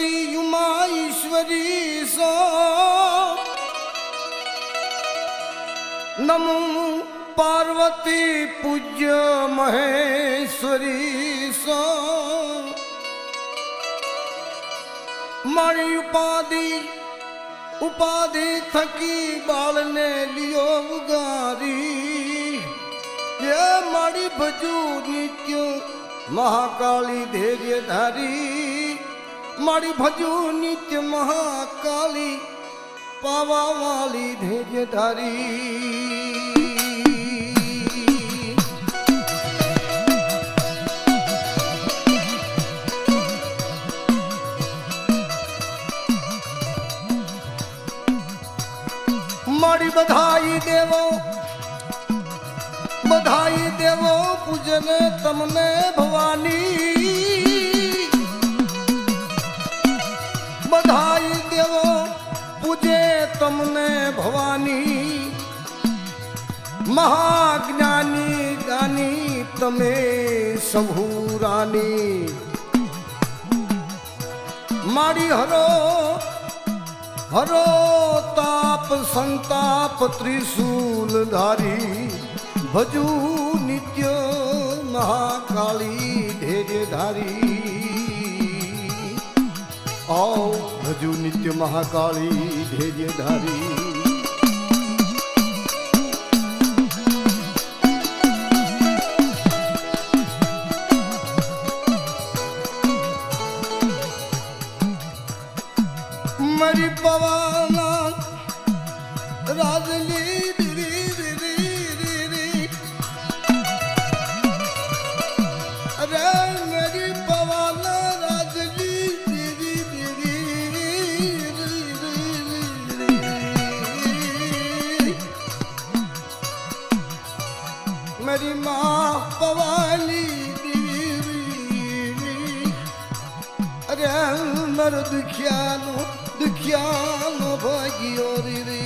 पार्वती उमा ईश्वरी सो नमो पार्वती पूज्य महेश्वरी सो मारी उपाधि थकी बाल ने लियो उगारी ये मारी भजू नित्य महाकाली धैर्य धारी मारी भजू नित्य महाकाली पावा वाली धैर्य धारी मारी बधाई देवो पूजन तमने भवानी बधाई देवो पूजे तमने भवानी महाज्ञानी ज्ञानी तमे सबहु रानी मारी हरो ताप संताप त्रिशूल धारी भजू नित्य महाकाली धैर्य धारी आओ भजू नित्य महाकाली धैर्य धारी मरी पवाना राजली अरे मेरी पवाना राजली मेरी माँ पवाली अरे मर दुखियानो भागियो रे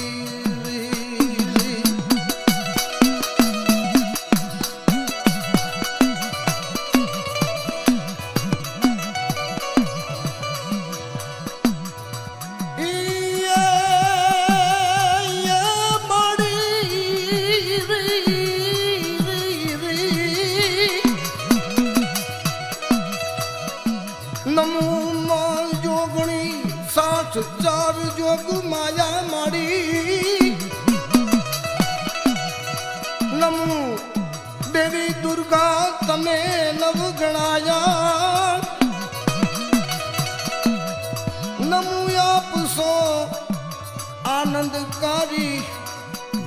नमो मां जोगणी साठ चार जोग माया मारी नमो देवी दुर्गा तमे नव गणाया नमो आप सो आनंदकारी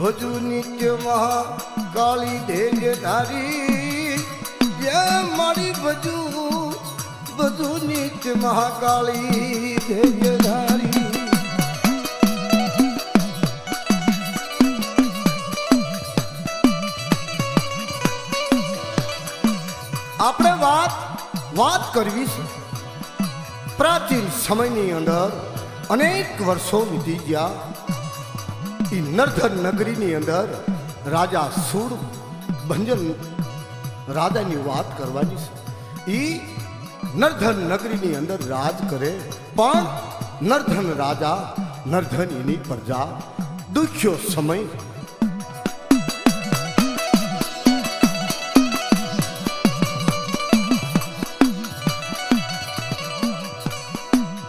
भजू नित्य महाकाली धैर्य धारी ये मारी भजू नित्य महाकाली धैर्य धारी આપણે વાત કરવી છે પ્રાચીન સમયની અંદર અનેક વર્ષો વીતી ગયા એ નર્ધન નગરીની અંદર રાજા સુર ભંજન રાજાની વાત કરવાની છે એ नर्धन नगरी अंदर राज करे पण नर्धन राजा नर्धन एनी प्रजा दुख्यो समय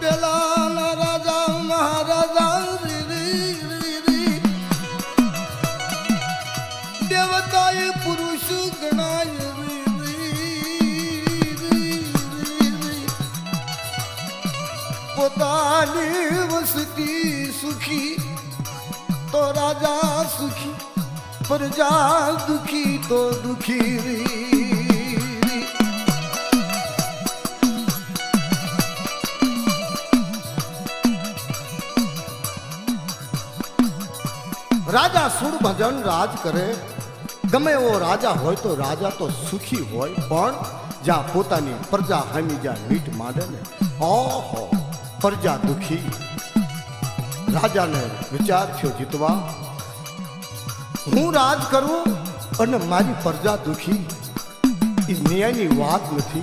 राजा महाराजा देवताए पुरुष गणाय पोतानी वसती सुखी तो राजा सुखी प्रजा दुखी तो दुखी राजा सुर भजन राज करे गमे वो राजा होय तो राजा तो सुखी होय पण जा पोतानी प्रजा हमी जा मीट माडे ने ओहो प्रजा दुखी राजा ने विचार थयो जीतवा हूँ राज करूं अने मारी प्रजा दुखी न्यायनी बात नहीं।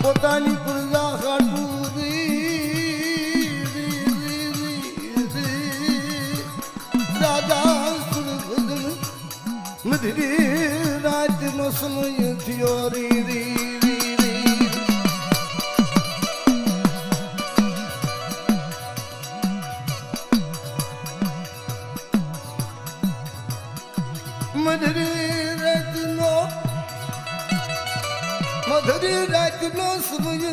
પોતાની પ્રજા હાટું રાજા સુરભદ્ર મધરી રાતનો સમય થયો રી મધરી રાતનો સમય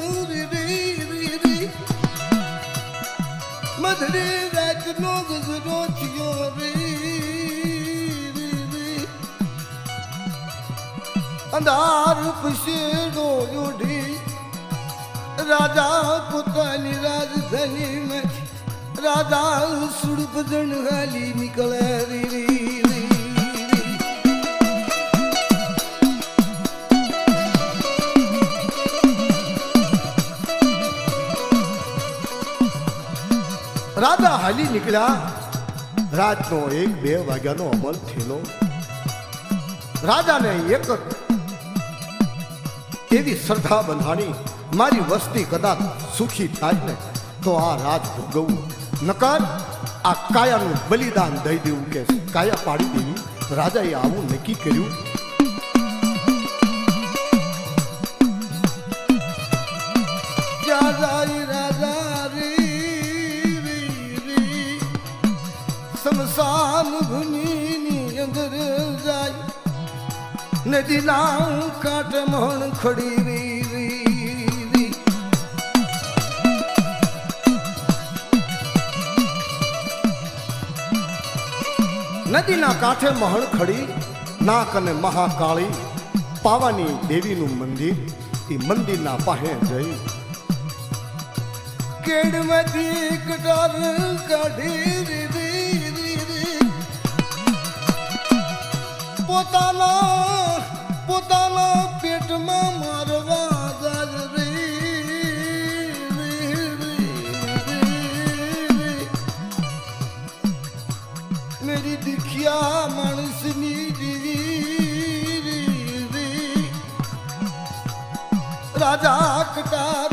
મધરી રાતનો ગજરો થયો રે અંધાર પછેડો યોઢી રાજા પોતાની રાજધાનીમાં રાજા સુરભદ્ર હાલી નીકળે રી રાજા હાલી નીકળ્યા રાતનો 1-2 વાગ્યાનો અમલ થયેલો રાજાને એક એવી શ્રદ્ધા બંધાણી મારી વસ્તી કદાચ સુખી થાય ને તો આ રાજ ભોગવવું નકર આ કાયાનું બલિદાન દઈ દેવું કે કાયા પાડી દેવી રાજાએ આવું નક્કી કર્યું શમશાન ભૂમિની અંદર જાય નદીના કાંઠે મણ ખડી રી નદીના કાંઠે મહણ ખડી નાક અને મહાકાળી પાવાની દેવીનું મંદિર એ મંદિરના પાસે જઈ કેડમાંથી કટાર કાઢી પોતાના પેટમાં મારવા જાજ રે મેરી દીખિયા માણસની દીવી રાજા કટાર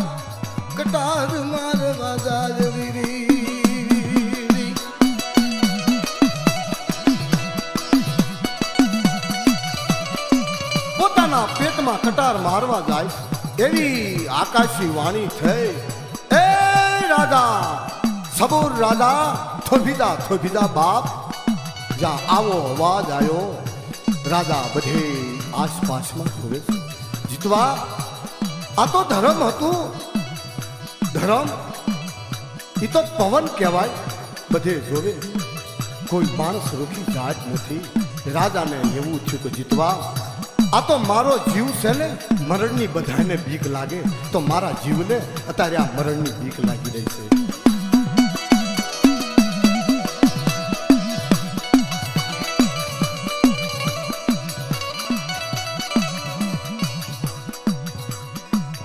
મારવા જાજ રે પેટમાં કટાર મારવા જાય એવી આકાશી વાણી થઈ એ રાજા સબૂર રાજા થોભીદા બાપ જ્યાં આવો અવાજ આવ્યો રાજા બધે આસપાસમાં જોવે જીતવા આ તો ધર્મ હતું ધર્મ એ તો પવન કહેવાય બધે જોવે કોઈ માણસ રોકી જાત નથી રાજાને એવું થયું કે જીતવા આ તો મારો જીવ છે ને મરણની બધાને બીક લાગે તો મારા જીવને અત્યારે આ મરણની બીક લાગી રહી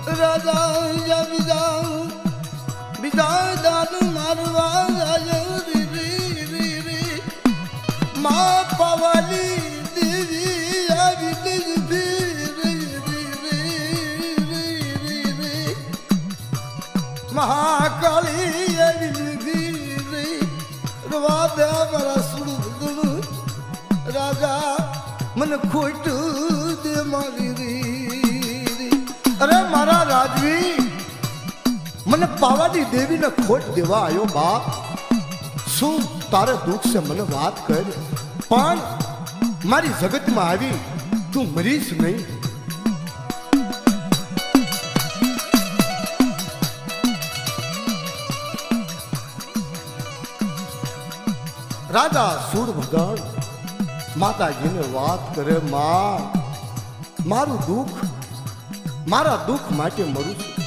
છે રાજા બીજા દાન મારવા મા પવાની મહાકાળી રાજા મને ખોટ દે મારી અરે મારા રાજવી મને પાવાની દેવીને ખોટ દેવા આવ્યો બાપ શું તારે દુઃખ છે મને વાત કર પણ મારી જગતમાં આવી તું મરીશ નહીં રાજા સુરભદ્ર માતાજીને વાત કરે માં મારું દુઃખ મારા દુઃખ માટે મરું છું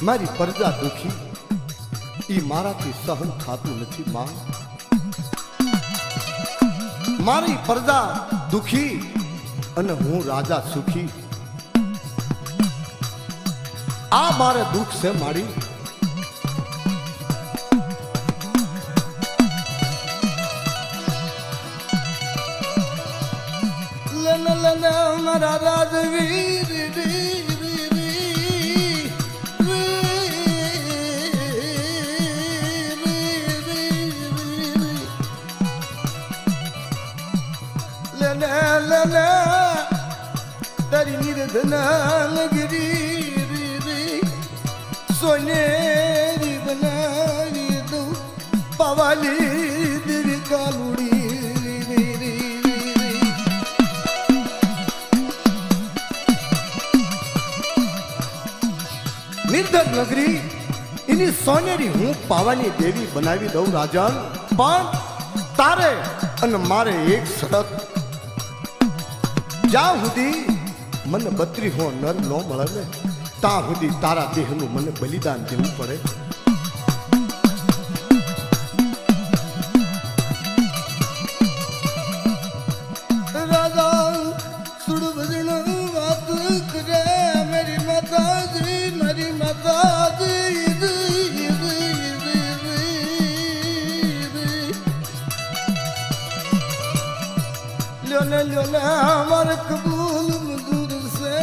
મારી પ્રજા દુઃખી ઈ મારાથી સહન થતું નથી માં મારી પ્રજા દુઃખી અને હું રાજા સુખી આ મારે દુઃખ છે મારી મારા રાજવીર રત્નાગીરી સોનેરી બનાવી દઉં પવાલી દેવી કાલુડી નિર્ધન નગરી એની સોનેરી હું પાવાની દેવી બનાવી દઉં રાજન, પણ તારે અને મારે એક શરત, જ્યાં સુધી મને 32 નર ન મળે ને ત્યાં સુધી તારા દેહનું મને બલિદાન દેવું પડે. રાજા સુડ ભજન વાત કરે મેરી માતાજી, મારી માતાજી લ્યોને લ્યોને અમારે કબૂલ મંજૂર છે,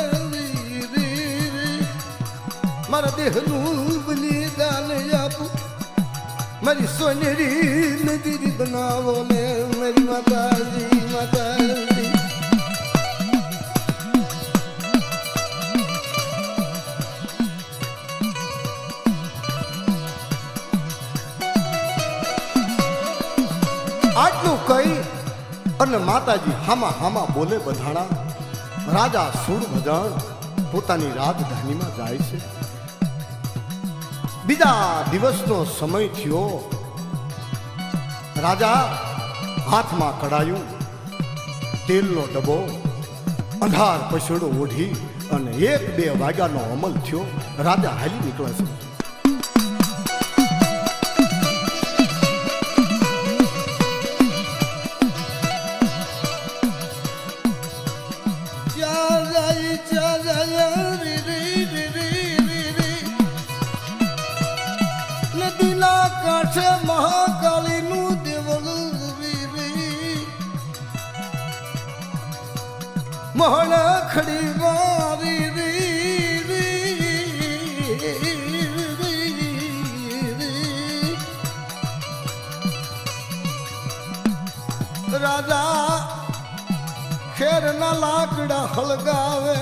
મારા દેહનું બલિદાન આપું, મારી સોનેરી નગરી બનાવો ને મારી માતાજી માતાજી. આટલું કઈ અને માતાજી હામા હામા બોલે બધાણા. રાજા સુરભજન પોતાની રાજધાનીમાં જાય છે. બીજા દિવસનો સમય થયો. રાજા હાથમાં કડાયું, તેલનો ડબ્બો, અંધાર પછડો ઓઢી અને 1-2 વાગ્યાનો અમલ થયો. રાજા હાલી નીકળે છે. નદીના કાંઠે મહાકાળીનું દેવળ મોહન ખડી મારી રાજા ખેરના લાકડા હળગાવે,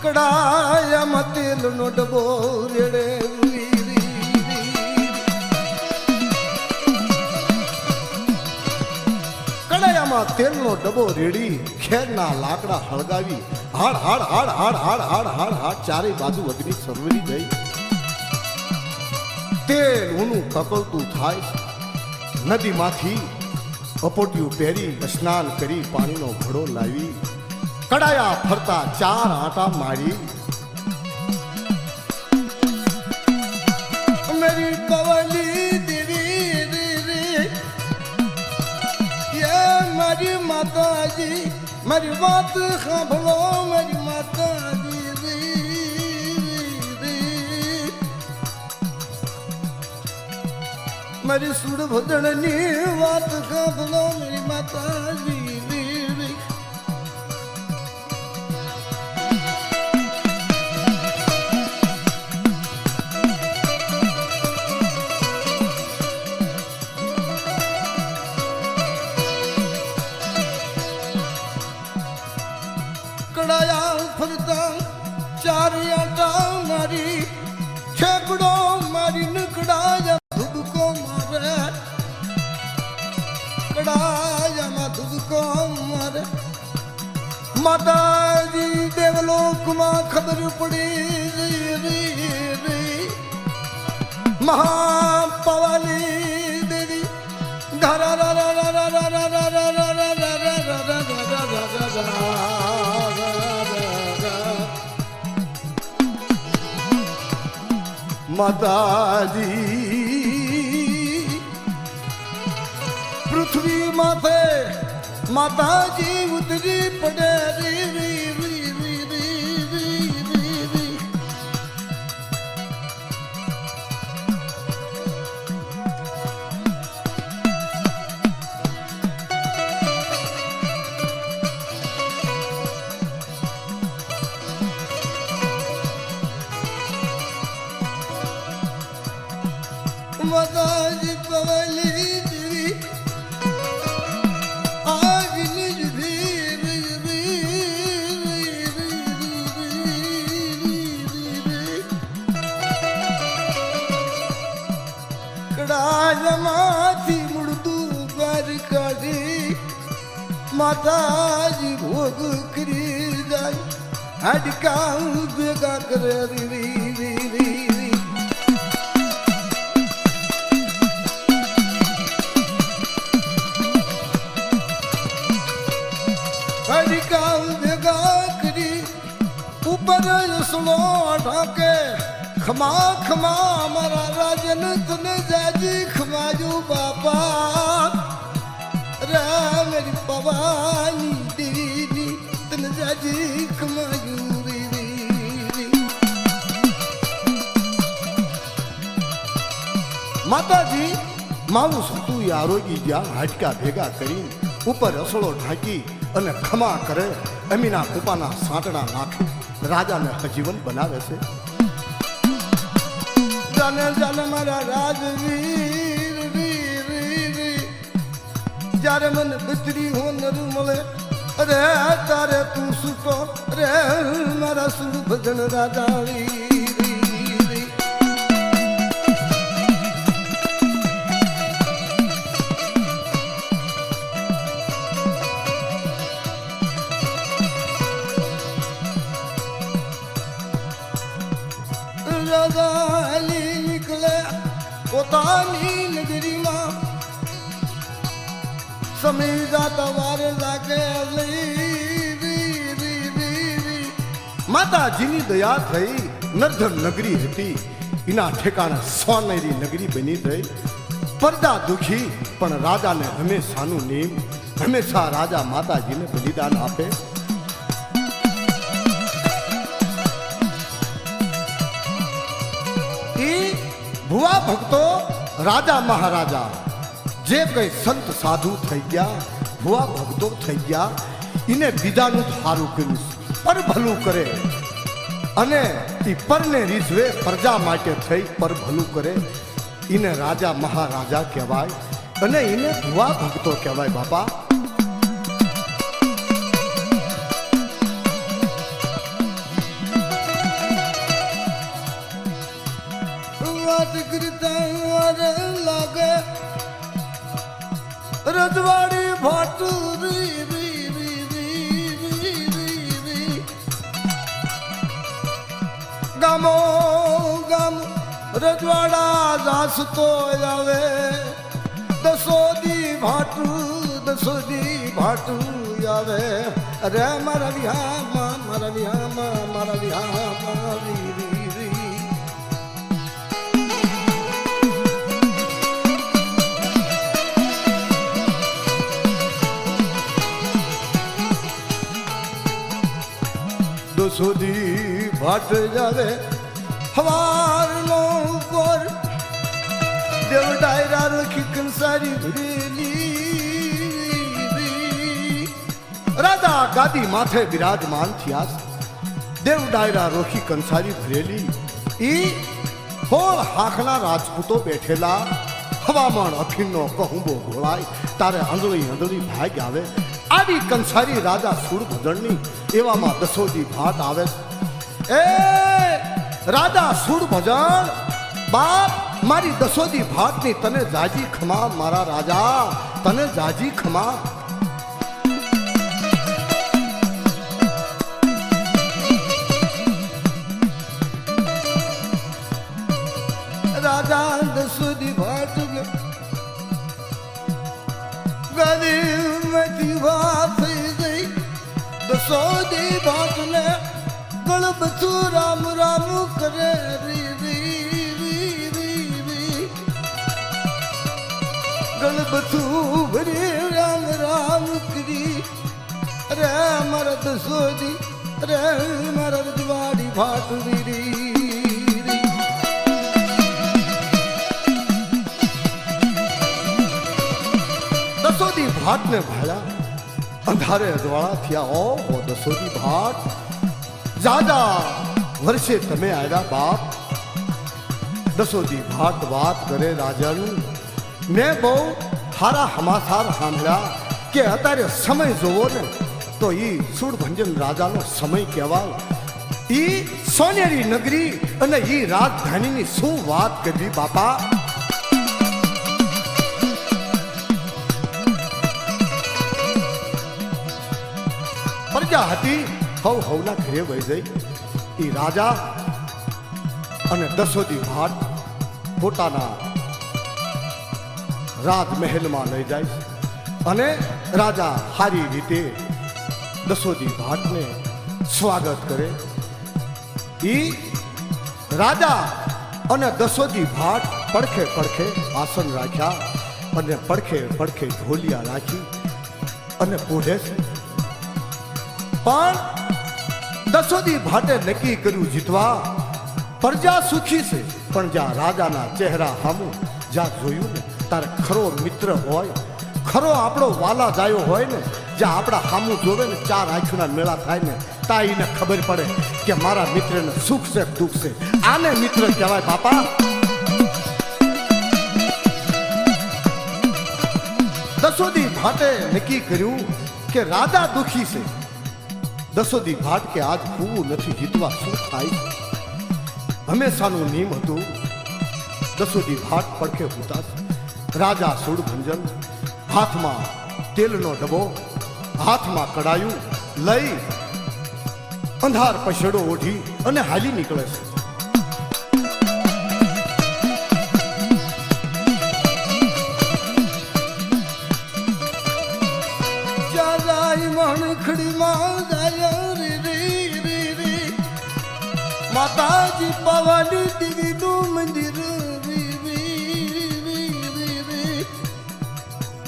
કડાયામાં તેલનો ડબ્બો રેડે. કડાયામાં તેલનો ડબ્બો રેડી ખેરના લાકડા હળગાવી હાડ હાડ હાડ હાડ હાડ હાડ હાડ હાડ ચારે બાજુ અગ્નિ સરવરી ગઈ. તેલ ઊનું કકળતું થાય. નદીમાંથી અપોટિયું પહેરી સ્નાન કરી પાણીનો ઘડો લાવી કડાયા ફરતા 4 આંટા મારી. મેરી પવલી દેવી મારી માતાજી, મારી વાત સાંભળો મારી માતાજી, મારી સુરભદ્રની વાત સાંભળો મારી માતાજી. કડાયા ફરતા 4 આંટા મારી, છેકડો મારી કડાયા ધુબકો મારે, કડાયામાં ધુબકો મારે. માતાજી દેવલોકમાં ખબર પડી મહાપવાલી દેવી માતાજી પૃથ્વી માથે માતાજી ઉતરી પડે. માતાજી પવલી દેવી આગ નિજ ભીર દાયમાંથી મૂળતું બાર કાઢી માતાજી ભોગ કરી જાય હાડકા ભેગા કરે હાડકા ભેગા કરી ઉપર સલો ઢાકે ખમા ખમા મારા રાજન તને જાજી ખમાજો બાપા રે મેરી પવાની દેવી તને જાજી ખમાજો માતાજી મારું સતું આરોગી જ્યાં હાડકા ભેગા કરી ઉપર રસોડો ઢાંકી અને ખમા કરે અમીના કૂપાના સાંટડા નાખી રાજાને સજીવન બનાવે છે જાને જાને મારા રાજવીર વીર જ્યારે મને બચરી હોનર મળે અરે તારે તું સુતો રે મારા સુર ભજન રાજા પોતાની નગરીમાં સમય જાતા વાર લાગે માતાજીની દયા થઈ નર્ધન નગરી હતી એના ઠેકાણે સોનેરી નગરી બની થઈ પરદા દુખી પણ રાજાને હંમેશાનું નિયમ હંમેશા રાજા માતાજીને બલિદાન આપે ભુવા ભક્તો રાજા મહારાજા જે કઈ સંત સાધુ થઈ ગયા ભુવા ભક્તો થઈ ગયા એને બીજાનું સારું કર્યું પર ભલું કરે અને એ પરને રીઝવે પ્રજા માટે થઈ પર ભલું કરે એને રાજા મહારાજા કહેવાય અને એને ભુવા ભક્તો કહેવાય બાપા લાગે રજવાડી ભાટુરી ગામો ગામ રજવાડા જાસતો આવે દસોદી ભાટુ આવે અરે મારા વિહામાં મારા વિહામાં મારા વિહામાં સુધી ભાટ જાવે હવારનો ઉપર દેવ ડાયરા રખી કંસારી ભરેલી રાજા ગાદી માથે બિરાજમાન થયા દેવ ડાયરા રોખી કંસારી ભરેલી ઈ હોળ હાખના રાજપૂતો બેઠેલા હવામાન અફીણનો કહુંબો ઘોળાય તારે આંધળી ભાગ આવે આડી કંસારી રાજા સુર ભજણની એવામાં દસોજી ભાટ આવે એ રાજા સુર ભજણ બાપ મારી દસોજી ભાટની તને જાજી ખમા મારા રાજા તને જાજી ખમા રાજા દસોજી ભાટ ગરીબથી વાત થઈ ગઈ દસોજી ભાટને ગળબથું રામ રામ કરે ગળબથું ભરી રામ રામ કરી અરે મારા દસોજી અરે મારા રજવાડી ભાટુરી દસોદી ભાટ ને ભાળ્યા અંધારે અજવાળા થયા ઓ દસોદી ભાટ જાજા વર્ષે તમે આવ્યા બાપ દસોદી ભાટ વાત કરે રાજાનું મેં બહુ હારા હમાસાર સાંભળ્યા કે અત્યારે સમય જોવો ને તો ઈ સુરભંજન રાજાનો સમય કહેવાય ઈ સોનેરી નગરી અને ઈ રાજધાનીની શું વાત કરવી બાપા પ્રજા હતી હવના ઘરે વહી જઈ. એ રાજા અને દસોદી ભાટ પોતાના રાજમહેલમાં લઈ જાય અને રાજા સારી રીતે દસોદી ભાટને સ્વાગત કરે. ઈ રાજા અને દસોદી ભાટ પડખે પડખે આસન રાખ્યા અને પડખે પડખે ઢોલિયા રાખી અને પોઢે છે. પણ દસોદી ભાટે નક્કી કર્યું જીતવા પ્રજા સુખી છે, પણ જ્યાં રાજાના ચહેરા સામું જ્યાં જોયું ને તારે ખરો મિત્ર હોય, ખરો આપણો વાલા જાયો હોય ને, જ્યાં આપણા સામું જોવે ને ચાર આંખોના મેળા થાય ને તા એને ખબર પડે કે મારા મિત્રને સુખ છે દુઃખ છે. આને મિત્ર કહેવાય બાપા. દસોદી ભાટે નક્કી કર્યું કે રાજા દુખી છે. દસોદી ભાટ કે આજ કૂવું નથી જીતવા શું થાય. હંમેશાનું નિયમ હતું. દસોદી ભાટ પડખે ઉતાસ, રાજા સુડભંજન હાથમાં તેલનો ડબ્બો, હાથમાં કડાયું લઈ અંધાર પછેડો ઓઢી અને હાલી નીકળે છે. માતાજી પવાની દીવીનું મંદિર.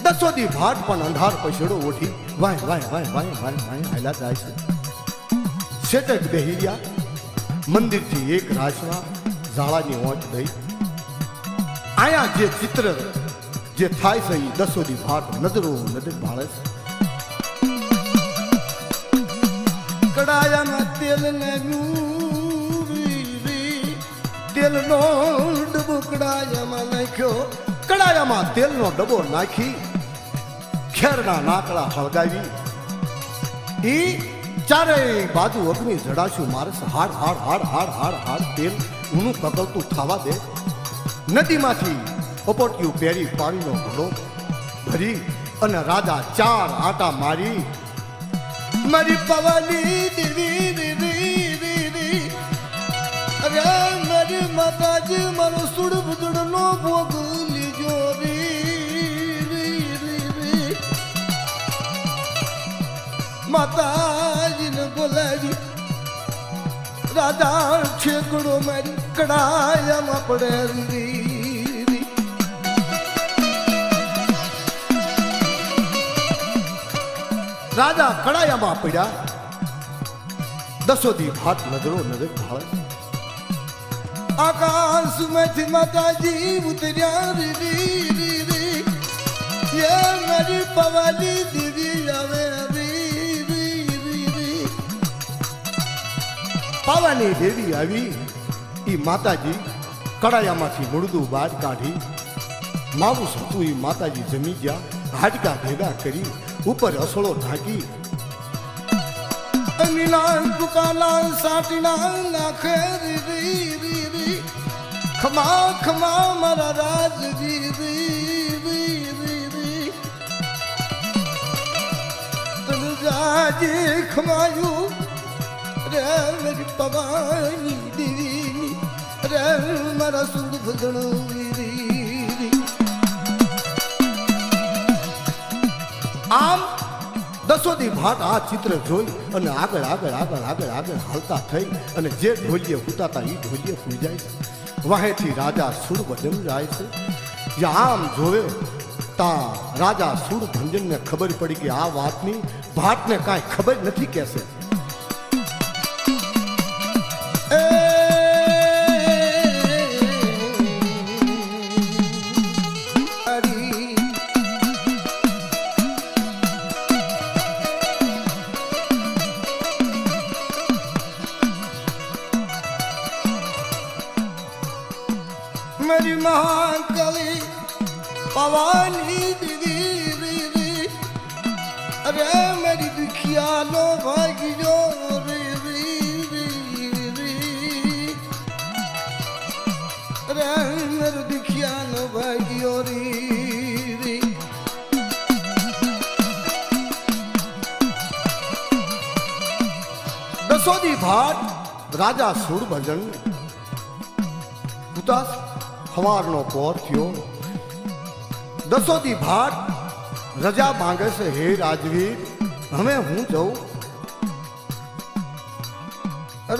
દસોદી ભાટ પણ અંધાર પછેડો ઓઠી વાય વાય વાય વાય વાય વાય હાલ્યા જાય છે. શેઠ બેહિયા મંદિરથી એક રાસવા ઝાડાની ઓંચ દઈ આયા જે ચિત્ર જે થાય છે એ દસોદી ભાટ નજરો નજર ભાળે છે. કડાયામાં તેલ નાખ્યું, તેલનો ડબ્બો કડાયામાં નાખ્યો. કડાયામાં તેલનો ડબ્બો નાખી ખેરના નાકડા હળગાવી ઈ ચારેય બાજુ અગ્નિ જડાશું મારસ. હાડ હાડ હાડ હાડ હાડ હાડ તેલ ઊનું કકળતું થવા દે. નદીમાંથી અપોટિયું પહેરી પાણીનો ઘડો ભરી અને રાજા ચાર આટા મારી મારી પવાની દેવી દેવી અરે મારી માતાજી મારો સુડ બુદડનો ભોગ લીજો રે. માતાજીને બોલાવી રાજા છેકડો મારી કડાયામાં પડે. રાજા કડાયામાં પડ્યા. દસોદી ભાટ નજરો નજર ભાળે. આકાશમાંથી માતાજી ઉતર્યા રે મારી પવાની દીદી આવે. પાવાની દેવી આવી. ઈ માતાજી કડાયામાંથી મુળદું બહાર કાઢી માવું હતું. ઈ માતાજી જમી ગયા. હાડકા ભેગા કરી ઉપર અસળો ઢાંકી નીલા દુકાના સાટીના નાખે. ખમા ખમા મારા રાજજી તન જાજી ખમાયું રે મેરી પવાની દેવી રે મારા સુંદ ભજન. આમ દસોદી ભાટ આ ચિત્ર જોઈ અને આગળ આગળ આગળ આગળ આગળ હાલતા થઈ અને જે ઢોલીએ ફૂટાતા એ ઢોલીએ ફૂઈ જાય છે. વાહેથી રાજા સુડભંજન જાય છે. આમ જોવે તા રાજા સુડભંજનને ખબર પડી કે આ વાતની ભાટને કાંઈ ખબર નથી કહેશે. मेरी महाकाली पवानी दीदी अरे मेरी दुखिया लो भाग्यो अरे मेरे दुखिया लो भाग्यो ભાટ રાજા સુરભજન ઉતાસ સવારનો પોર થયો. દસોદી ભાટ રજા માંગે છે. હે રાજવીર, હવે હું જઉં.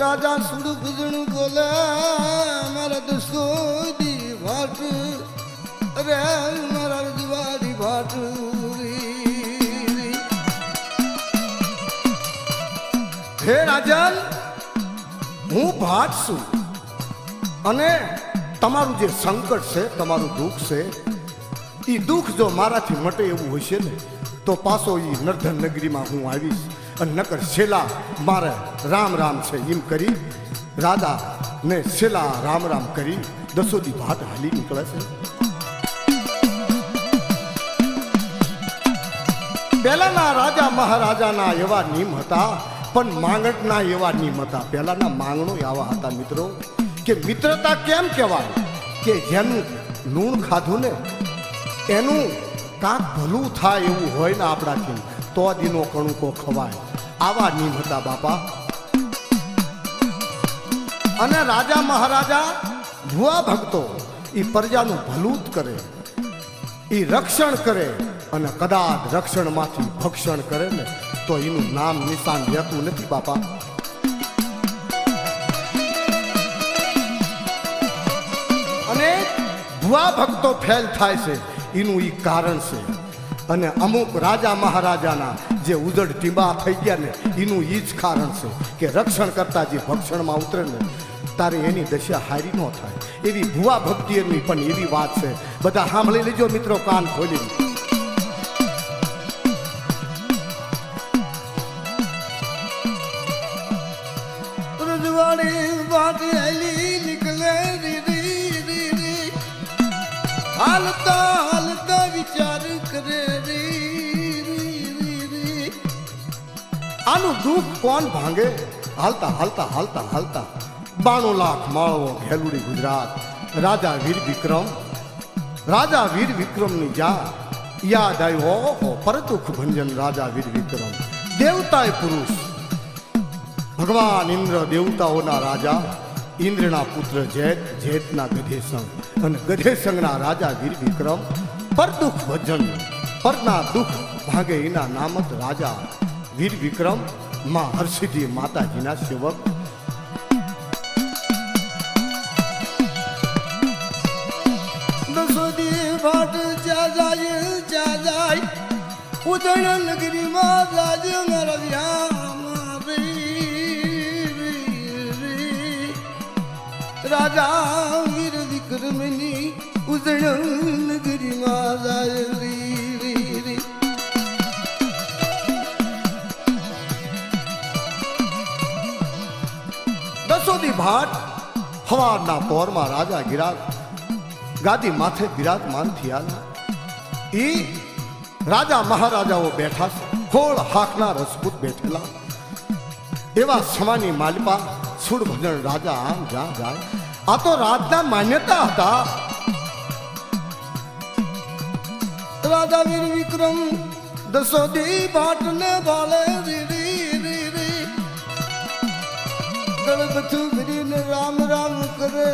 રાજા સુરભજન બોલે, મારા દસોદી ભાટ, અરે મારા રજવાડી ભાટ. હે રાજન, હું ભાટ છું અને તમારું જે સંકટ છે, તમારું દુઃખ છે, એ દુઃખ જો મારાથી મટે એવું હશે ને તો પાછો એ નર્ધન નગરીમાં હું આવીશ. અને નકર છેલ્લા મારે રામ રામ છે એમ કરી રાધા ને છેલ્લા રામ રામ કરી દસોદી ભાટ હાલી નીકળે છે. પહેલાના રાજા મહારાજાના એવા નિયમ હતા, પણ માંગણના એવા નિયમ હતા. પહેલાના માંગણો આવા હતા મિત્રો કે મિત્રતા કેમ કહેવાય કે જેનું લૂણ ખાધું ને એનું કાંક ભલું થાય એવું હોય ને આપણાથી તો દીનો કણુકો ખવાય. આવા નિયમ હતા બાપા. અને રાજા મહારાજા ભુવા ભક્તો એ પ્રજાનું ભલું જ કરે, એ રક્ષણ કરે. અને કદાચ રક્ષણમાંથી ભક્ષણ કરે ને તો એનું નામ નિશાન રહેતું નથી બાપા. અને ભુવા ભક્તો ફેલ થાય છે એનું એ કારણ છે. અને અમુક રાજા મહારાજાના જે ઉજળ ટીંબા થઈ ગયા ને એનું એ જ કારણ છે કે રક્ષણ કરતા જે ભક્ષણમાં ઉતરે ને તારે એની દશા હારી ન થાય. એવી ભુવા ભક્તિ એની પણ એવી વાત છે. બધા સાંભળી લેજો મિત્રો, કાન ખોલી. હાલતા હાલતા વિચાર કરે રે, આનું દુઃખ કોણ ભાંગે? હાલતા હાલતા હાલતા હાલતા 92 લાખ માળવો ઘેલુડી ગુજરાત. રાજા વીર વિક્રમ, રાજા વીર વિક્રમની જા યાદ આવ્યો. ઓહો, પરતુખ ભંજન રાજા વીર વિક્રમ, દેવતાય પુરુષ, ભગવાન ઇન્દ્ર દેવતાઓના રાજા, ઇન્દ્રના પુત્ર જેત, જેતના ગધેસંગ અને ગધેસંગના રાજા વીર વિક્રમ. પર દુઃખ ભજન, પરના દુઃખ ભાગે એના નામત રાજા વીર વિક્રમ. માં હરસિદ્ધિ માતાજીના સેવક. દસોદી ભાટ જા જાય ઉદયણ નગરીમાં રાજ નરવ્યા. રાજા વીર વિક્રમની ઉજણ નગરીમાં જાય રી. દસોદી ભાટ સવારના પોરમાં રાજા ગાદી માથે બિરાજમાન થયા. એ રાજા મહારાજાઓ બેઠા છે, ખોળ હાકના રજપૂત બેઠેલા. એવા સમાની માલપા સુરભજન રાજા આમ જ્યાં જાય. આ તો રાજના માન્યતા હતા. રાજા વીર વિક્રમ દસોદી ભાટ ને ભાલે ગણપતિ વીરીને રામ રામ કરે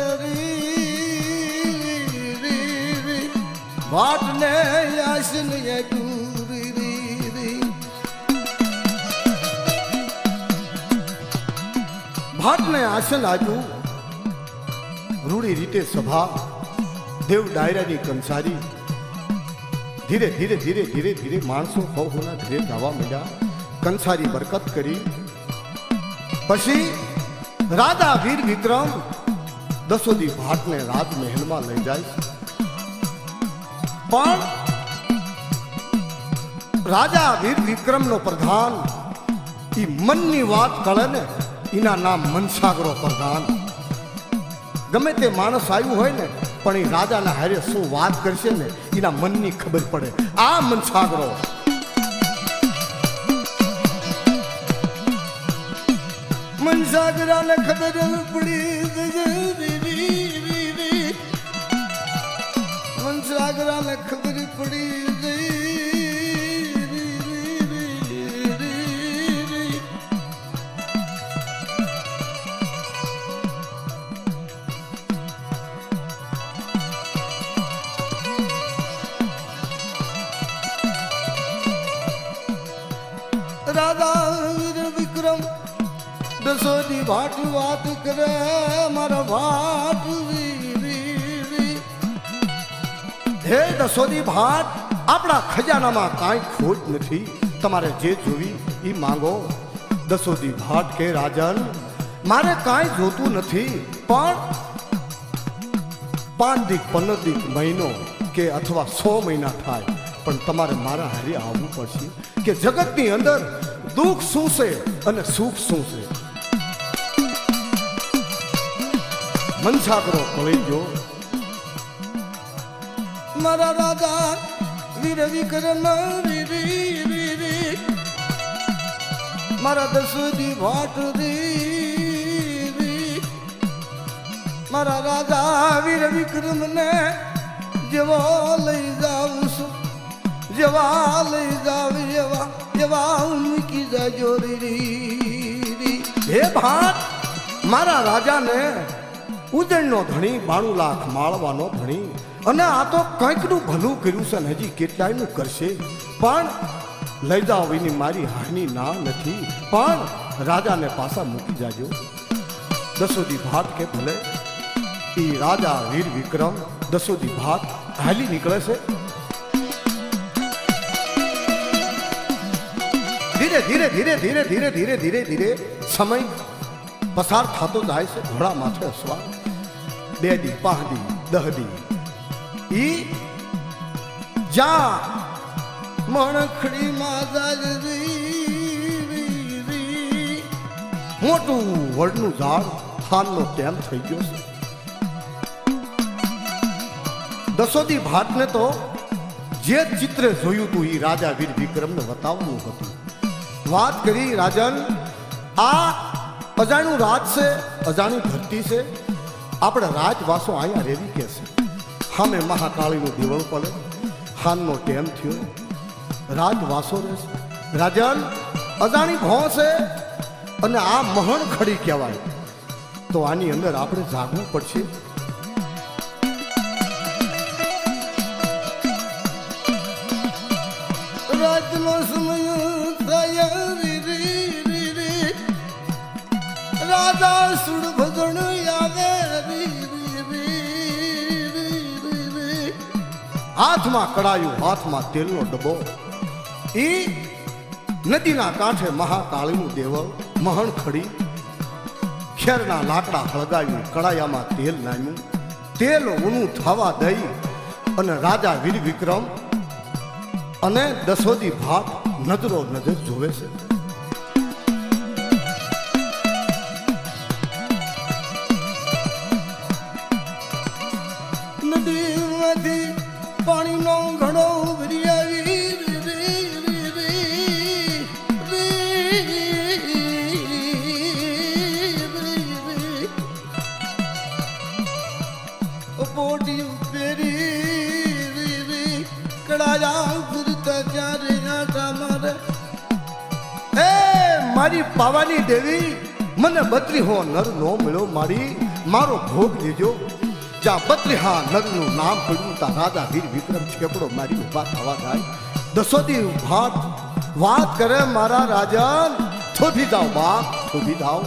ભાટ ને આસન ભાટને આસન આપ્યું. રૂડી રીતે સભા દેવ ડાયરાની કંસારી. ધીરે ધીરે ધીરે ધીરે ધીરે માણસો હોના ઘરે જવા માંડ્યા. કંસારી બરકત કરી. પછી રાજા વીર વિક્રમ દસોદી ભાટને રાજમહેલમાં લઈ જાય. પણ રાજા વીર વિક્રમનો પ્રધાન એ મનની વાત કરે ને એના નામ મનસાગરો પ્રધાન. ગમે તે માણસ આવ્યું હોય ને પણ એ રાજાના હારે શું વાત કરશે ને એના મનની ખબર પડે. આ મનસાગરો મનસાગરાને ખબર પડી. મનસાગરાને ખબર પડી. રાજા વીર વિક્રમ દસોદી ભાટ વાત કરે મારા ભાટ હે દસોદી ભાટ આપણા ખજાનામાં કાંઈ ખોટ નથી તમારે જે જોવી એ માંગો દસોદી ભાટ કે રાજન મારે કાંઈ જોતું નથી પણ 5 દીક 15 દીક મહિનો કે અથવા 100 મહિના થાય પણ તમારે મારા હારે આવવું પડશે કે જગતની અંદર દુઃખ શું છે અને સુખ શું છે મનસા કરો કળીજો મારા રાજા વીર વિક્રમ મારા દસોદી ભાટ મારા રાજા વીર વિક્રમ ને જેવો લઈ જાઉં છું જેવા લઈ જાવ એવા મૂકી જાજો હે ભાટ મારા રાજાને ઉદયણનો ધણી 92 લાખ માળવાનો ધણી અને આ તો કંઈકનું ભલું કર્યું છે ને હજી કેટલાયનું કરશે પણ લઈ જાઓ એની મારી હાની ના નથી પણ રાજાને પાછા મૂકી જાજો દસોદી ભાટ કે ભલે એ રાજા વીર વિક્રમ દસોદી ભાટ હાલી નીકળે છે ધીરે ધીરે ધીરે ધીરે ધીરે ધીરે ધીરે ધીરે સમય પસાર થતો જાય છે ઘોડા માથે અસવાર 2 દી 5 દી 10 દી ઈ જા મણખડી માં મોટું વડનું ઝાડ થાનનો ટેમ થઈ ગયો છે દસોદી ભાટને તો જે ચિત્ર જોયું હતું એ રાજા વીર વિક્રમને બતાવવું હતું વાત કરી રાજન આ અજાણ્યું રાજ છે અજાણી ધરતી છે આપણે રાજવાસો અહીંયા રેવી કે છે સામે મહાકાળીનું દેવળ પડે હાનનો ટેમ થયો રાજવાસો રહેશે રાજન અજાણી ભો છે અને આ મહણ ખડી કહેવાય તો આની અંદર આપણે જાગવું પડશે રાજનો સમય થયા રાજા સુડ ભજણ આવે હાથમાં કડાયું હાથમાં તેલનો ડબ્બો ઈ નદીના કાંઠે મહાકાળીનું દેવળ મહણ ખડી ખેરના લાકડા હળગાવ્યું કડાયામાં તેલ નાખ્યું તેલ ઊનું થવા દઈ અને રાજા વીર વિક્રમ અને દસોદી ભાટ નજરો નજર જોવે છે નદીમાંથી પાણીનો ઘડો ભરી આવી પોટી પેરી કડાયા ફરતા ચારે આટા મારે એ મારી પાવાની દેવી મને 32 નર નો મળ્યો મારી મારો ભોગ લીજો જ્યાં 32 નરનું નામ પડ્યું ત્યાં રાજા વીર વિક્રમ છેકડો મારી ઉભા થવા જાય દસોદી ભાટ વાત કરે મારા રાજન થોભી જાઓ બાપ થોભી જાઓ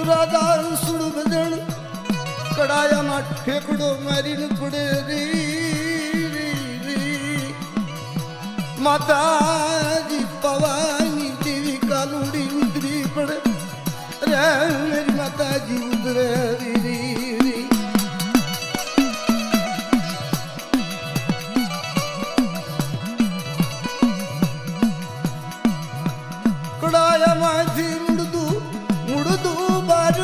રાજા સુડ ભજણ કડાયામાં ઠેકડો મારીને પડે રે માતાજી પવાની દેવી કાલુડી ઉતરી પડે રે મેરી માતાજી ઉતરે કડાયામાંથી મુડતું બાર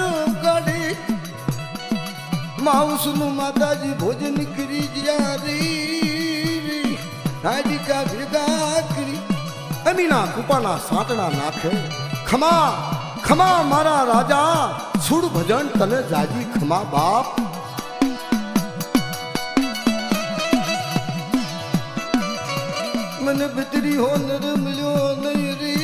કાઢી માઉસનું માતાજી ભોજન કરી જ્યાં હાડિકા ભેગા કરી અમીના કુપાના સાટણા નાખે ખમા ખમા મારા રાજા સુડ ભજન તને જાજી ખમા બાપ મને બિતરી હો નર મળ્યો નહીં રે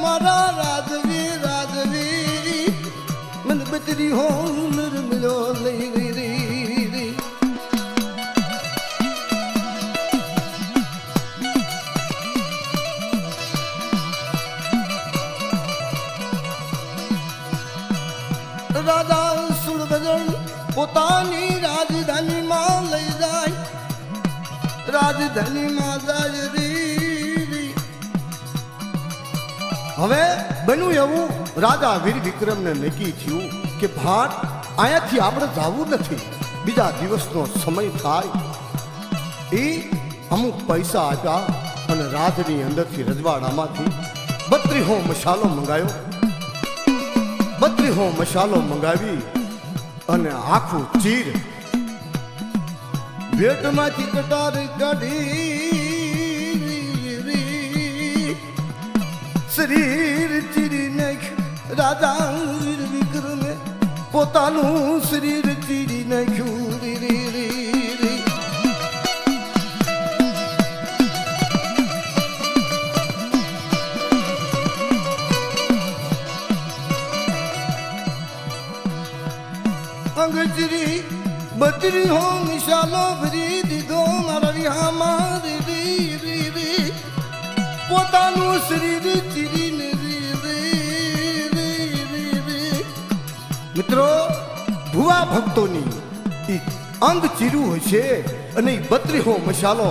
મારા રાજવી રાજવી બત્રી હો નિર્મળો લઈ રી રાજા સુરભજન પોતાની રાજધાનીમાં લઈ જાય રાજધાનીમાં જાય રી હવે બન્યું એવું રાજા વીર વિક્રમને નક્કી થયું કે ભાટ અહીંયાથી આપણે જવું નથી બીજા દિવસનો સમય થાય એ અમુક પૈસા આપ્યા અને રાજની અંદરથી રજવાડામાંથી 32 મસાલો મંગાયો 32 મસાલો મંગાવી અને આખું ચીર ભેટમાંથી કટાર કાઢી શરીર ચીરી નાખ રાજા વીર વિક્રમે પોતાનું શરીર ચીરી નાખ્યું અંગચરી બત્રી હો નિશાલો ભરી દીધો મારા વિહામાં રી પોતાનું શરીર ચીરીને મિત્રો ભુવા ભક્તોની ઈ અંગ ચીરું હશે અને ઈ 32 મસાલો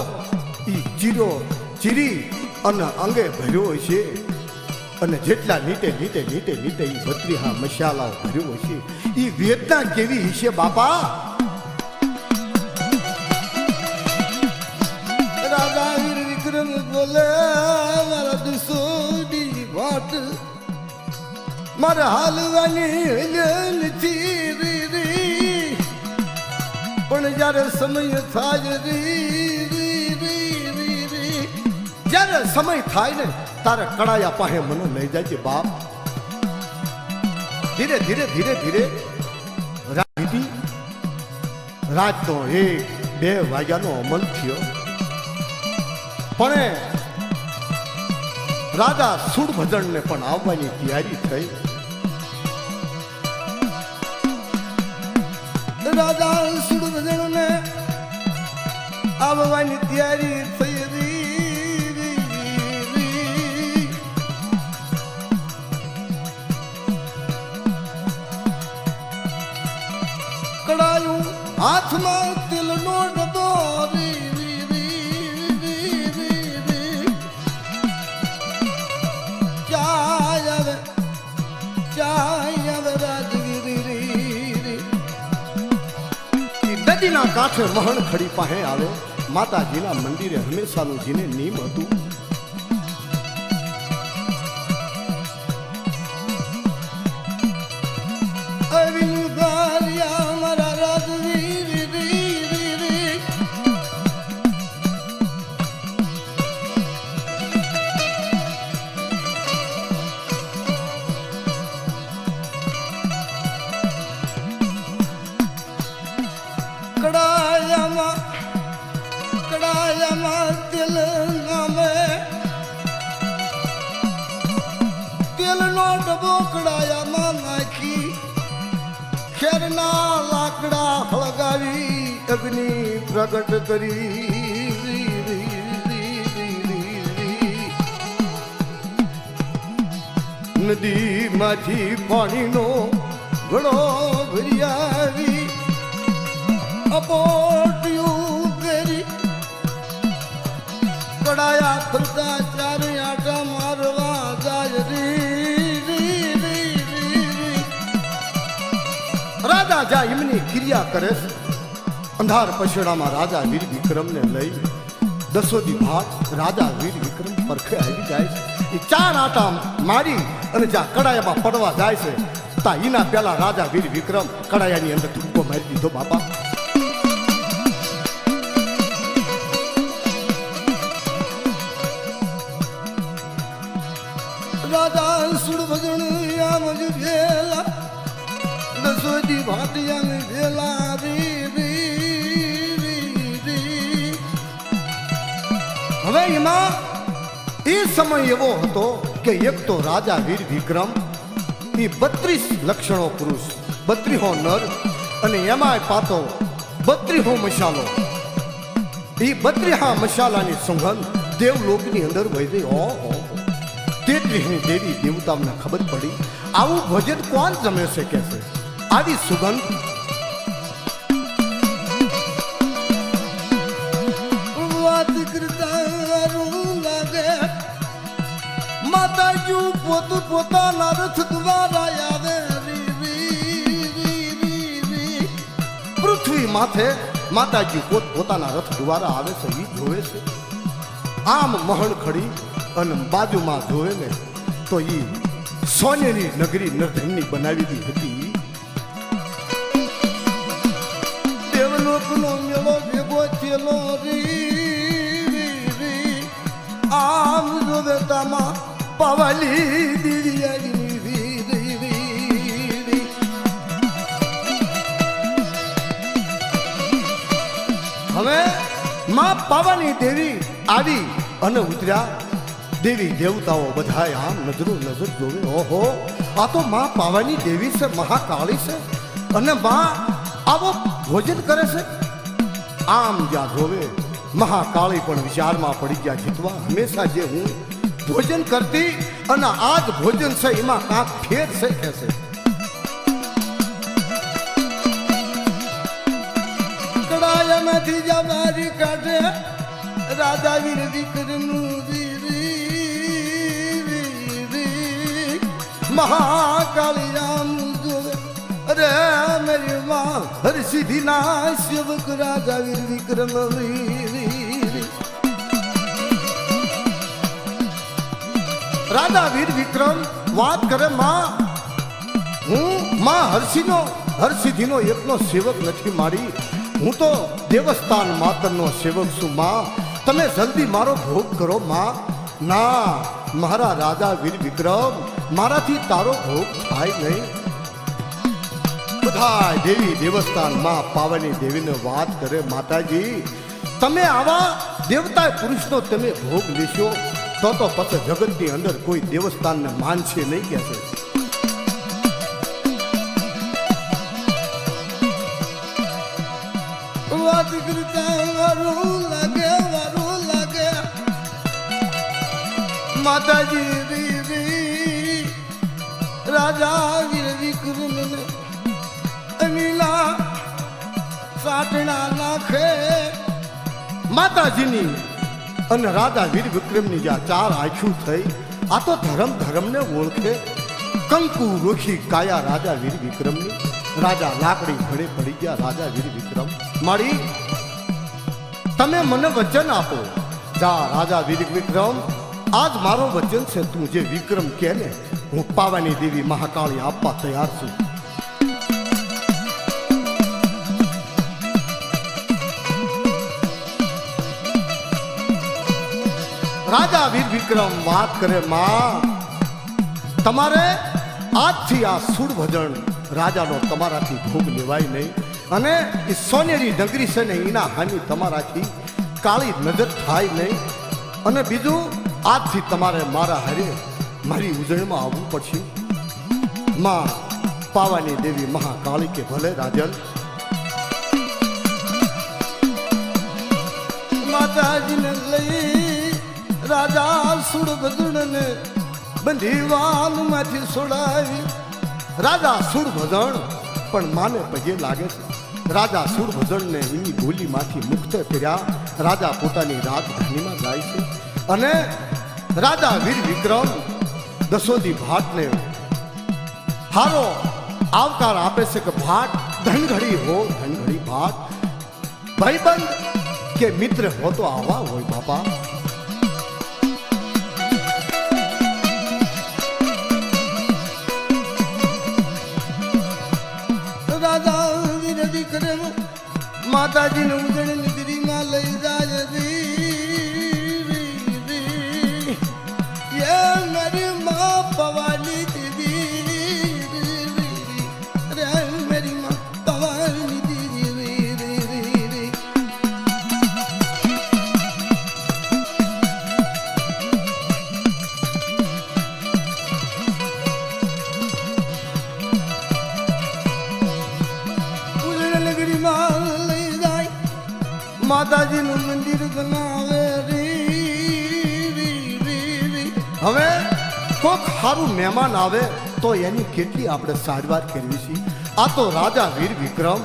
ઈ ચીરી અને અંગે ભર્યો હશે અને જેટલા નીટે ઈ 32 મસાલાઓ ભર્યો હશે ઈ વેદના કેવી હશે બાપા રાજા વીર વિક્રમ બોલે મારા દુસોડી વાટ મારા હાલવાની નથી પણ જ્યારે સમય થાય જ્યારે સમય થાય ને તારે કડાયા પાસે મને લઈ જાય બાપ ધીરે રાતનો 1-2 વાગ્યાનો અમલ થયો પણ રાજા સુરભજનને પણ આવવાની તૈયારી થઈ રાજા સુરભજનને આવવાની તૈયારી થઈ કડાયું હાથમાં તેલનો ડબ્બો નદીના કાંઠે મહણ ખડી પાસે આવે માતાજીના મંદિરે હંમેશાનું જેને નિયમ હતું કડાયામાં તેલ નામે તેલનો ડબ્બો કડાયામાં નાખી ખેરના લાકડા હળગાવી અગ્નિ પ્રગટ કરી નદીમાંથી પાણીનો ઘડો ભરી આવી અપોટ્યું કરી કડાયા ખરતા ચારે આટા મારવા જાય રાજા જા એમની ક્રિયા કરે અંધાર પછડામાં રાજા વીર વિક્રમને લઈ દસોદી ભાટ રાજા વીર વિક્રમ પરખે આવી જાય છે એ 4 આટા મારી અને જ્યાં કડાયામાં પડવા જાય છે તા એના પેલા રાજા વીર વિક્રમ કડાયાની અંદર ઠુમકો મારી દીધો બાપા રાજા સુરભજન આમ જ ભેલા દસોદી ભાટિયા ભેલા હવે એમાં એ સમય એવો હતો કે એક તો રાજા વીર વિક્રમ એ 32 લક્ષણો પુરુષ 32 નર અને એમાંય પાતો 32 મશાલો. એ 32 મશાલાની સુગંધ દેવલોકની અંદર વહી ગઈ. ઓહો, 33 દેવી દેવતાઓને ખબર પડી આવું ભોજન કોણ જમે છે કે છે. આવી સુગંધ વાત કરતા લાગે. માતાજી પોતાના રથ દ્વારા આવે. પૃથ્વી માથે માતાજી પોતાના રથ દ્વારા આવે છે. એ જોવે છે આમ મહણ ખડી અને બાજુમાં જોવે ને તો એ સોનેરી નગરી નરધનની બનાવી દી હતી. દેવલોકનો મેળો ભેગો થયેલો રી આમ જોવે તામાં પાવાલી દીદી. હવે માં પાવાની દેવી આવી અને ઉતર્યા. દેવી દેવતાઓ બધા આમ નજરો નજર જોવે. ઓહો, આ તો માં પાવાની દેવી છે, મહાકાળી છે અને માં આવો ભોજન કરે છે. આમ જ્યાં જોવે મહાકાળી પણ વિચારમાં પડી ગયા. જીતવા હંમેશા જે હું ભોજન કરતી અને આજ ભોજન છે એમાં કાંક ફેર છે કે છે. કડાયામાંથી જમારી કાઢે રાજા વીર વિક્રમનું મહાકાળી આમ જોવે. અરે મેરી માં હર સિદ્ધિ ના સેવક રાજા વીર વિક્રમ. રાજા વીર વિક્રમ વાત કરે માં હું માં હરસિદ્ધિનો એકનો સેવક નથી મારી. હું તો દેવસ્થાન માતરનો સેવક છું માં. તમે જલ્દી મારો ભોગ કરો માં. ના મારા રાજા વીર વિક્રમ, મારાથી તારો ભોગ થાય નહીં. બધા દેવી દેવસ્થાન માં પાવાની દેવીને વાત કરે. માતાજી તમે આવા દેવતા પુરુષનો તમે ભોગ લેશો તો પછી જગતની અંદર કોઈ દેવસ્થાનને માનશે નહીં કે છે. વાત કરતા વારું લાગે માતાજી રાજા વીર વિક્રમ અમીલા સાટણા નાખે. માતાજીની અને રાજા વીર વિક્રમની જ્યાં ચાર આંખું થઈ. આ તો ધર્મને ઓળખે. કંકુ રોખી કાયા રાજા વીર વિક્રમની. રાજા લાકડી ઘડે પડી ગયા. રાજા વીર વિક્રમ મારી તમે મને વચન આપો. જા રાજા વીર વિક્રમ, આજ મારો વચન છે. તું જે વિક્રમ કે ને હું પાવાની દેવી મહાકાળી આપવા તૈયાર છું. રાજા વીર વિક્રમ વાત કરે માં તમારે આજથી આ સુડ ભજન રાજાનો તમારાથી ભોગ લેવાય નહીં. અને એ સોનેરી નગરી છે ને એના હાની તમારાથી કાળી નજર થાય નહીં. અને બીજું આજથી તમારે મારા હારે મારી ઉજળમાં આવવું પડશે. માં પાવાની દેવી મહાકાળી કે ભલે રાજન. માતાજીને લઈ રાજા સુડ ભજણને બંધીવાન માંથી છોડાવી. રાજા સુડ ભજણ પણ માને પગે લાગે છે. રાજા સુડ ભજણને એની ગોલીમાંથી મુક્ત કર્યા. રાજા પોતાની રાજધાનીમાં જાય છે અને રાજા વીર વિક્રમ દસોદી ભાટને હારો આવકાર આપે છે કે ભાટ ધનઘડી હો ધનઘડી ભાટ. ભાઈબંધ કે મિત્ર હો તો આવા હોય બાપા. રાજા વીર વિક્રમ માતાજીને ઉજળ નિદ્રીમાં લઈ જાય. मेरी माँ पवाली दीदी रे मेरी माँ पवाली दीदी હવે કોઈક સારું મહેમાન આવે તો એની કેટલી આપણે સારવાર કરવી છે. આ તો રાજા વીર વિક્રમ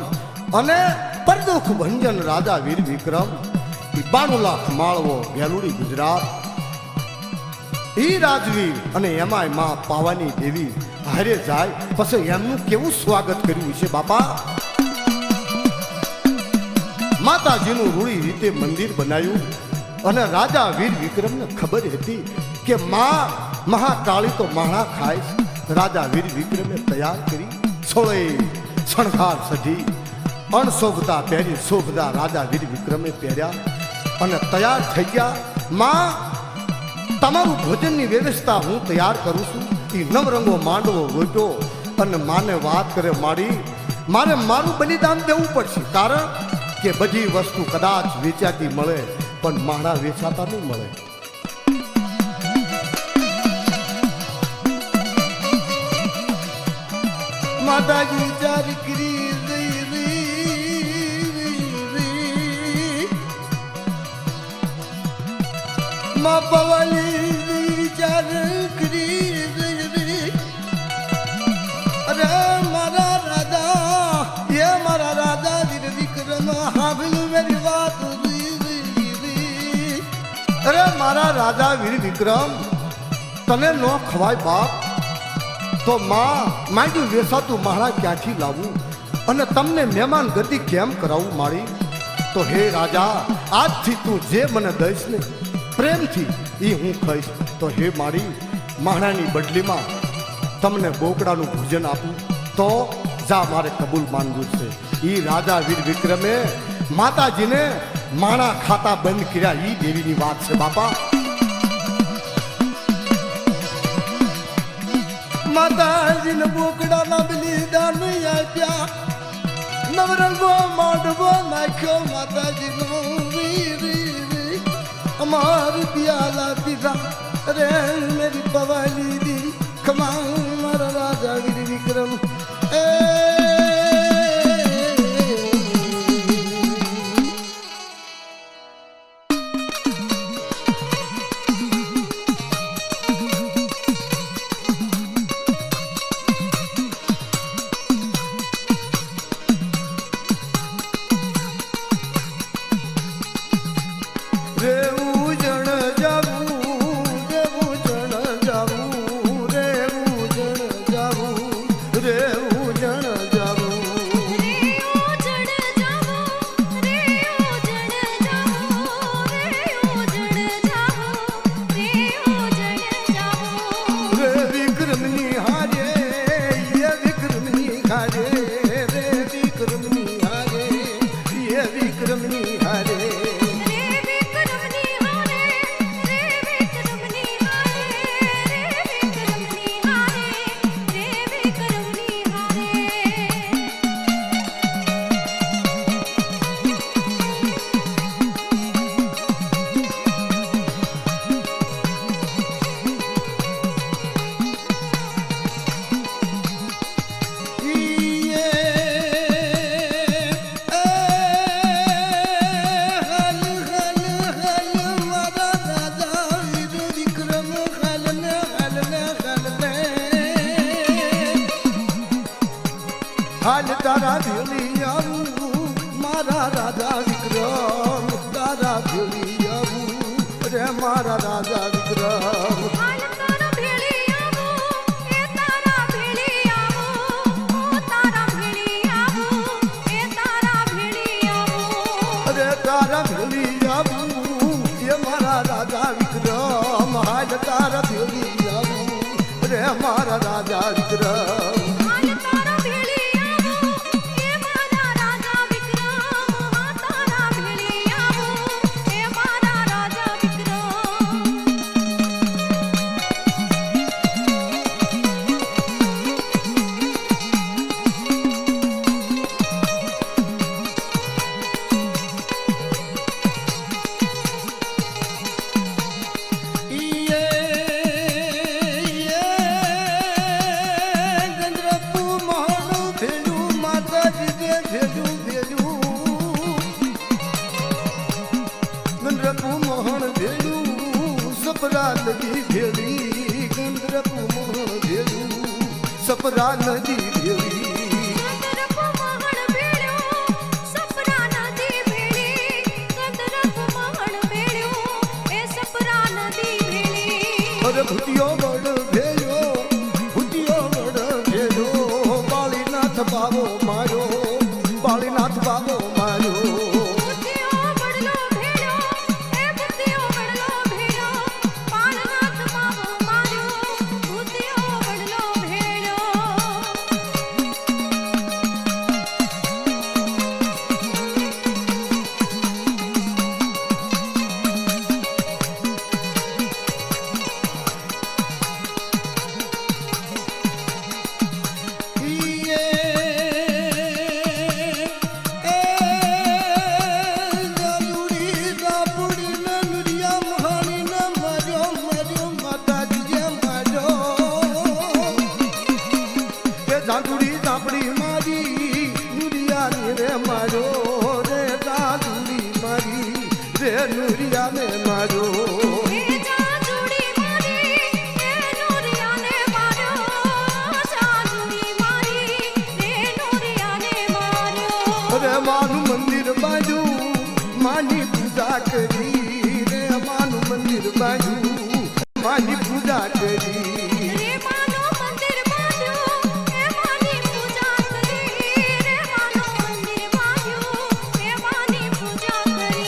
અને પરદુખ ભંજન રાજા વીર વિક્રમ 92 લાખ માળવો વેલુડી ગુજરાત ઈ રાજવીર અને એમાંય માં પાવાની દેવી હારે જાય પછી એમનું કેવું સ્વાગત કર્યું છે બાપા. માતાજીનું રૂડી રીતે મંદિર બનાવ્યું અને રાજા વીર વિક્રમને ખબર હતી કે માં મહાકાળી તો માણા ખાય. રાજા વીર વિક્રમે તૈયાર કરી છોળે શણગાર સજી અણશોભતા પહેરી શોભતા રાજા વીર વિક્રમે પહેર્યા અને તૈયાર થઈ ગયા. માં તમારું ભોજનની વ્યવસ્થા હું તૈયાર કરું છું. એ નવરંગો માંડવો રોટ્યો અને માને વાત કરે મારી મારે મારું બલિદાન દેવું પડશે, કારણ કે બધી વસ્તુ કદાચ વેચાતી મળે પણ માણા વેચાતા નહીં મળે. માતાજી વિચાર કરી માં પવાલી વિચાર કરી અરે મારા રાજા એ મારા રાજા વીર વિક્રમ હાભળ્યું મેરી વાત. અરે મારા રાજા વીર વિક્રમ તને નો ખવાય બાપ તો માં માંગ્યું વેસાતું માળા ક્યાંથી લાવું અને તમને મહેમાન ગતિ કેમ કરાવું મારી. તો હે રાજા આજથી તું જે મને દઈશ ને પ્રેમથી એ હું ખાઈશ. તો હે મારી માણાની બદલીમાં તમને બોકડાનું ભોજન આપું તો જા મારે કબૂલ માનવું છે. એ રાજા વીર વિક્રમે માતાજીને માણા ખાતા બંધ કર્યા. એ દેવીની વાત છે બાપા. માતાજીને બોકડાના બલિદાન આપ્યા, નવરંગો માંડવો નાખ્યો માતાજીનો. અમાર પિયાલા પીધા રે મેરી પવાલી દી કમા મારા રાજા વીર વિક્રમ. હાલ તારા ભેળી આવું મારા રાજા વિક્રમ, તારા ભેળી આવું રે મારા રાજા વિક્રમ. હાલ તારા ભેળી આવું એ તારા ભેળી આવું, તારા ભેળી આવું એ તારા ભેળી આવું, અરે તારા ભેળી આવું એ મારા રાજા વિક્રમ. હાલ તારા ભેળી આવું રે મારા રાજા વિક્રમ. મોહન ભેલું સપરા લગી ભેળી ચંદ્રક મોહન ભેળું સપરા નદી ભેળી ચંદ્રક મોહન ભેળ્યું સપરા નદી ભેળી ચંદ્રક મોહન ભેળ્યું એ સપરા નદી ભેળી અરે ભૂતિયો વડ ભેળ્યો ભૂતિયો વડ ભેળ્યો બાળીનાથ બાબો માર્યો બાળીનાથ બાબો માર્યો બુદ્ધિઓ બડલો ભેળ્યો એ બુદ્ધિઓ બડલો ભેળ્યો બાળનાથ બાબો માર્યો બુદ્ધિઓ બડલો ભેળ્યો નુરિયાને મારો એ જાજુડી મારી એ નોરિયાને માર્યો જાજુડી મારી એ નોરિયાને માર્યો અરે માનું મંદિર બાંધ્યું માની પૂજા કરી રે માનું મંદિર બાંધ્યું માની પૂજા કરી રે માનો મંદિર બાંધ્યું એ માની પૂજા કરી રે માનો મંદિર બાંધ્યું એ માની પૂજા કરી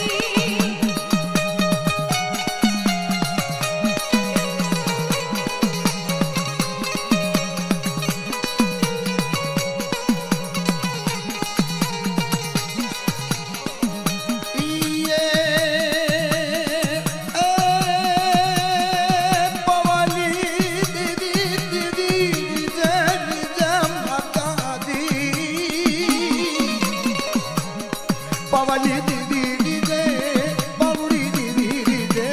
પવની દીદી દીદે બાવડી દીદી દીદે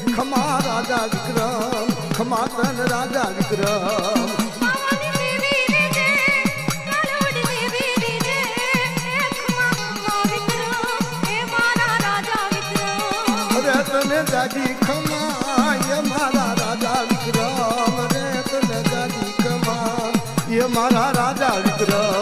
ખમા રાજા વિક્રમ ખમા તન રાજા વિક્રમ પાવાની દેવી રીજે કાલોડી દેવી રીજે એકમા વિક્રમ એ મારા રાજા વિક્રમ અરે તને દાદી ખમા એ મારા રાજા વિક્રમ અરે તને દાદી ખમા એ મારા રાજા વિક્રમ